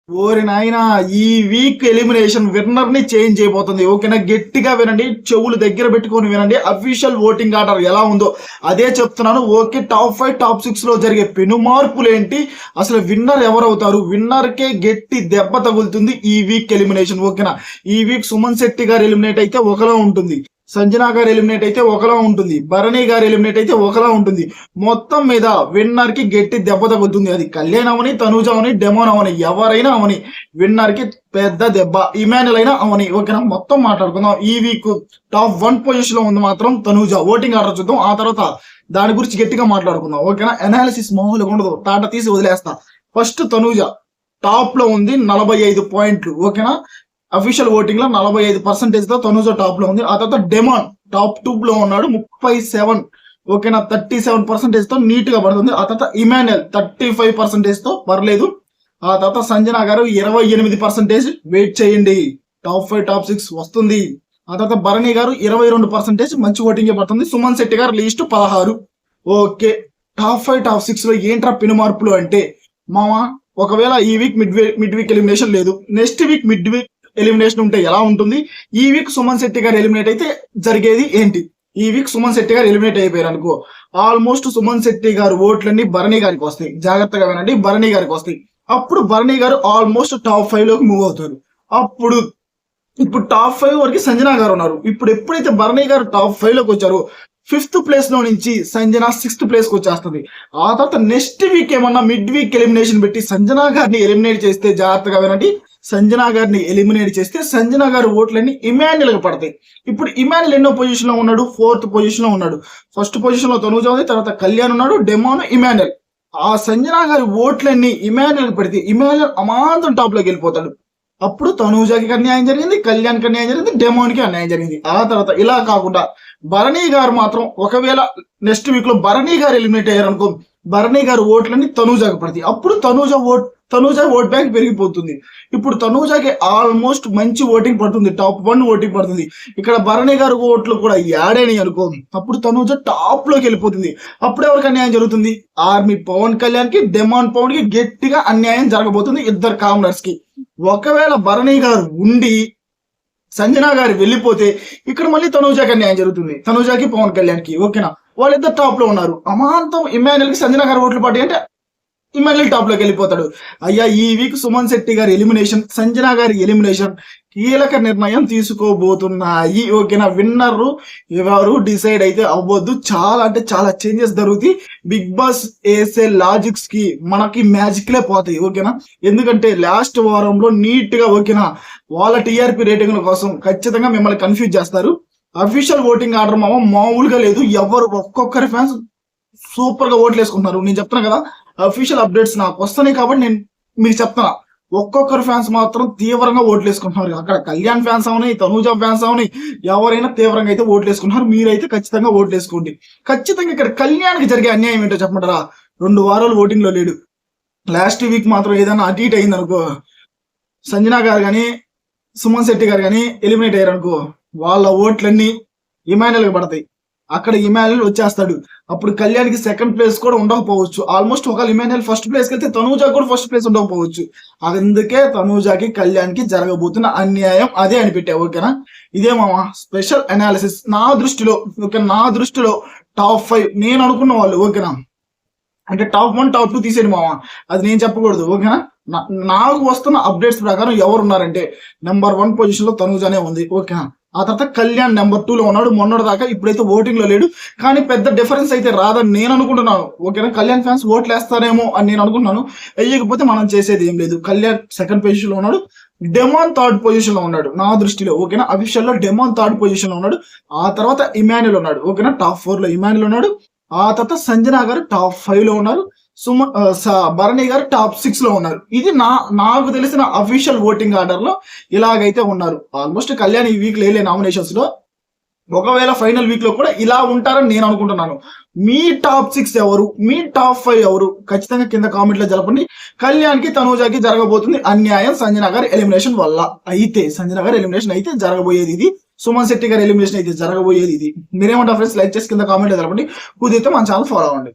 ఓరి నాయనా! ఈ వీక్ ఎలిమినేషన్ విన్నర్‌ని చేంజ్ చేయబోతుంది. ఓకేనా? గట్టిగా వినండి. చెవులు దగ్గర పెట్టుకొని వినండి. అఫీషియల్ ఓటింగ్ ఆర్డర్ ఎలా ఉందో అదే చెప్తున్నాను. ఓకే. టాప్ 5, టాప్ 6లో జరిగే పెను మార్పులేంటి? అసలు విన్నర్ ఎవరవుతారు? విన్నర్‌కే గట్టి దెబ్బ తగులుతుంది ఈ వీక్ ఎలిమినేషన్. ఓకేనా? ఈ వీక్ సుమన్ శెట్టి గారు ఎలిమినేట్ అయితే ఒకలా ఉంటుంది. సంజన గారు ఎలిమినేట్ అయితే ఒకలా ఉంటుంది. భరణి గారు ఎలిమినేట్ అయితే ఒకలా ఉంటుంది. మొత్తం మీద విన్నర్ కి గట్టి దెబ్బ తగ్గుతుంది. అది కళ్యాణ్ అవని, తనూజ అవని, డెమోన్ అవని, ఎవరైనా అవని విన్నర్ కి పెద్ద దెబ్బ. ఇమాన్యుల్ అయినా అవని. ఓకేనా? మొత్తం మాట్లాడుకుందాం. ఈ వీక్ టాప్ 1 పొజిషన్ లో ఉంది మాత్రం తనూజ. ఓటింగ్ ఆర్డర్ చూద్దాం. ఆ తర్వాత దాని గురించి గట్టిగా మాట్లాడుకుందాం. ఓకేనా? అనాలిసిస్ మామూలుగా ఉండదు. తాట తీసి వదిలేస్తా. ఫస్ట్ తనూజ టాప్ లో ఉంది 45 పాయింట్లు. ఓకేనా? అఫీషియల్ ఓటింగ్ లో 45% తో తనూజ టాప్ లో ఉంది. ఆ తర్వాత డెమాన్ టాప్ 2 లో ఉన్నాడు 37. ఓకేనా? 37% తో నీట్ గా పడుతుంది. ఆ తర్వాత ఇమాన్యుల్ 35% తో పర్లేదు. ఆ తర్వాత సంజన గారు 28%. వెయిట్ చేయండి, టాప్ 5, టాప్ 6 వస్తుంది. ఆ తర్వాత భరణి గారు 22% మంచి ఓటింగ్ పడుతుంది. సుమన్ శెట్టి గారు లీస్ట్ 16. ఓకే. టాప్ 5, టాప్ 6 లో ఏంట్రా పెను మార్పులు అంటే మామా, ఒకవేళ ఈ వీక్ మిడ్ వీక్ ఎలిమినేషన్ లేదు, next week mid week elimination ఉంటే ఎలా ఉంటుంది? ఈ వీక్ సుమన్ శెట్టి గారు ఎలిమినేట్ అయితే జరిగేది ఏంటి? ఈ వీక్ సుమన్ శెట్టి గారు ఎలిమినేట్ అయిపోయారు అనుకో, ఆల్మోస్ట్ సుమన్ శెట్టి గారు ఓట్లన్నీ భరణి గారికి వస్తాయి. జాగ్రత్తగా వినండి, భరణి గారికి వస్తాయి. అప్పుడు భరణి గారు ఆల్మోస్ట్ టాప్ 5 లోకి మూవ్ అవుతారు. అప్పుడు ఇప్పుడు టాప్ 5 వరకు సంజన గారు ఉన్నారు. ఇప్పుడు ఎప్పుడైతే భరణి గారు టాప్ 5 లోకి వచ్చారో 5th ప్లేస్ లో నుంచి సంజన 6th ప్లేస్ కి వచ్చేస్తుంది. ఆ తర్వాత నెక్స్ట్ వీక్ ఏమన్నా మిడ్ వీక్ ఎలిమినేషన్ పెట్టి సంజన గారిని ఎలిమినేట్ చేస్తే, జాగ్రత్తగా వినండి, సంజన గారిని ఎలిమినేట్ చేస్తే సంజన గారి ఓట్లన్నీ ఇమాన్యుల్ కి పడతాయి. ఇప్పుడు ఇమాన్యుల్ ఎన్నో పొజిషన్ లో ఉన్నాడు? 4th పొజిషన్ లో ఉన్నాడు. ఫస్ట్ పొజిషన్ లో తనూజ ఉంది, తర్వాత కళ్యాణ్ ఉన్నాడు, డెమాన్, ఇమాన్యుల్. ఆ సంజన గారి ఓట్లన్నీ ఇమాన్యుల్ కి పడితే ఇమాన్యుల్ అమాంతం టాప్ లోకి వెళ్ళిపోతాడు. అప్పుడు తనూజకి అన్యాయం జరిగింది, కళ్యాణ్కి అన్యాయం జరిగింది, డెమోన్కి అన్యాయం జరిగింది. ఆ తర్వాత ఇలా కాకుండా భరణి గారు మాత్రం ఒకవేళ నెక్స్ట్ వీక్ లో భరణి గారు ఎలిమినేట్ అయ్యారు అనుకో, భరణి గారు ఓట్లన్నీ తనూజకి పడతాయి. అప్పుడు తనూజ ఓట్ బ్యాంక్ పెరిగిపోతుంది. ఇప్పుడు తనూజకి ఆల్మోస్ట్ మంచి ఓటింగ్ పడుతుంది, టాప్ 1 ఓటింగ్ పడుతుంది. ఇక్కడ భరణి గారు ఓట్లు కూడా యాడ్ అయినాయి అనుకో, అప్పుడు తనూజ టాప్ లోకి వెళ్ళిపోతుంది. అప్పుడు ఎవరికి అన్యాయం జరుగుతుంది? ఆర్మీ పవన్ కళ్యాణ్ కి, డెమాన్ పవన్ కి గట్టిగా అన్యాయం జరగబోతుంది, ఇద్దరు కామనర్స్ కి. ఒకవేళ భరణి గారు ఉండి సంజన గారు వెళ్ళిపోతే ఇక్కడ మళ్ళీ తనూజకి అన్యాయం జరుగుతుంది, తనూజకి, పవన్ కళ్యాణ్ కి. ఓకేనా? వాళ్ళిద్దరు టాప్ లో ఉన్నారు. అమాంతం ఇమాన్యుల్ కి సంజన గారు ఓట్లు పడ్డాయి అంటే ఇమాన్యుల్ టాప్ లోకి వెళ్ళిపోతాడు. అయ్యా, ఈ వీక్ సుమన్ శెట్టి గారి ఎలిమినేషన్, సంజన గారి ఎలిమినేషన్ కీలక నిర్ణయం తీసుకోబోతున్నాయి. ఓకేనా? విన్నర్ ఎవరు డిసైడ్ అయితే అవ్వద్దు. చాలా అంటే చాలా చేంజెస్ జరుగుతాయి. బిగ్ బాస్ వేసే లాజిక్స్ కి మనకి మ్యాజిక్లే పోతాయి. ఓకేనా? ఎందుకంటే లాస్ట్ వారంలో నీట్ గా, ఓకేనా, వాళ్ళ టీఆర్పీ రేటింగ్ల కోసం ఖచ్చితంగా మిమ్మల్ని కన్ఫ్యూజ్ చేస్తారు. అఫీషియల్ ఓటింగ్ ఆర్డర్ మామూలుగా లేదు. ఎవరు ఒక్కొక్కరి ఫ్యాన్స్ సూపర్ గా ఓట్లు వేసుకుంటున్నారు. నేను చెప్తున్నా కదా, అఫీషియల్ అప్డేట్స్ నాకు వస్తున్నాయి కాబట్టి నేను మీకు చెప్తున్నా. ఒక్కొక్కరు ఫ్యాన్స్ మాత్రం తీవ్రంగా ఓట్లు వేసుకుంటున్నారు. అక్కడ కళ్యాణ్ ఫ్యాన్స్ అవని, తనూజ ఫ్యాన్స్ అవని, ఎవరైనా తీవ్రంగా అయితే ఓట్లు వేసుకుంటున్నారు. మీరైతే ఖచ్చితంగా ఓట్లు వేసుకోండి. ఖచ్చితంగా ఇక్కడ కళ్యాణ్కి జరిగే అన్యాయం ఏంటో చెప్పమంటారా? 2 వారాలు ఓటింగ్ లో లేడు. లాస్ట్ వీక్ మాత్రం ఏదైనా అటు ఇటు అయింది అనుకో, సంజన గారు కానీ, సుమన్ శెట్టి గారు కానీ ఎలిమినేట్ అయ్యారు అనుకో, వాళ్ళ ఓట్లన్నీ ఇమాన్యుల్కి పడతాయి. అక్కడ ఇమాన్యుల్ వచ్చేస్తాడు. అప్పుడు కళ్యాణ్కి 2nd ప్లేస్ కూడా ఉండకపోవచ్చు. ఆల్మోస్ట్ ఒకవేళ ఇమాన్యుల్ ఫస్ట్ ప్లేస్కి వెళ్తే తనూజకి కూడా ఫస్ట్ ప్లేస్ ఉండకపోవచ్చు. అందుకే తనూజకి, కళ్యాణ్కి జరగబోతున్న అన్యాయం అదే అని పెట్టా. ఓకేనా? ఇదే మామ స్పెషల్ అనాలిసిస్ నా దృష్టిలో. ఓకే, నా దృష్టిలో టాప్ 5 నేను అనుకున్న వాళ్ళు. ఓకేనా? అంటే టాప్ 1, టాప్ 2 తీసేయండి మామ, అది నేను చెప్పకూడదు. ఓకేనా? నాకు వస్తున్న అప్డేట్స్ ప్రకారం ఎవరు ఉన్నారంటే నెంబర్ 1 పొజిషన్ లో తనూజనే ఉంది. ఓకేనా? ఆ తర్వాత కళ్యాణ్ నెంబర్ 2 లో ఉన్నాడు. మొన్నటి దాకా, ఇప్పుడైతే ఓటింగ్ లో లేడు. కానీ పెద్ద డిఫరెన్స్ అయితే రాదని నేను అనుకుంటున్నాను. ఓకేనా? కళ్యాణ్ ఫ్యాన్స్ ఓట్లు వేస్తారేమో అని నేను అనుకుంటున్నాను. వేయకపోతే మనం చేసేది ఏం లేదు. కళ్యాణ్ 2nd పొజిషన్ లో ఉన్నాడు, డెమాన్ 3rd పొజిషన్ లో ఉన్నాడు నా దృష్టిలో. ఓకేనా? అఫీషియల్ లో డెమాన్ 3rd పొజిషన్ లో ఉన్నాడు. ఆ తర్వాత ఇమాన్యుల్ ఉన్నాడు. ఓకేనా? టాప్ 4 లో ఇమాన్యుల్ ఉన్నాడు. ఆ తర్వాత సంజన గారు టాప్ 5 లో ఉన్నారు. భరణి గారు టాప్ 6 లో ఉన్నారు. ఇది నాకు తెలిసిన అఫీషియల్ ఓటింగ్ ఆర్డర్ లో ఇలాగైతే ఉన్నారు. ఆల్మోస్ట్ కళ్యాణ్ ఈ వీక్ లేలే నామినేషన్స్ లో. ఒకవేళ ఫైనల్ వీక్ లో కూడా ఇలా ఉంటారని నేను అనుకుంటున్నాను. మీ టాప్ 6 ఎవరు? మీ టాప్ 5 ఎవరు? ఖచ్చితంగా కింద కామెంట్ లో జరపండి. కళ్యాణ్ కి, తనూజకి జరగబోతుంది అన్యాయం సంజన గారి ఎలిమినేషన్ వల్ల. అయితే సంజన గారి ఎలిమినేషన్ అయితే జరగబోయేది ఇది. సుమన్ శెట్టి గారి ఎలిమినేషన్ అయితే జరగబోయేది ఇది. మీరేమంటారు ఫ్రెండ్స్? లైక్ చేసి కింద కామెంట్ లో జరపండి. కుదిరితే మన ఛానల్ ఫాలో అవ్వండి.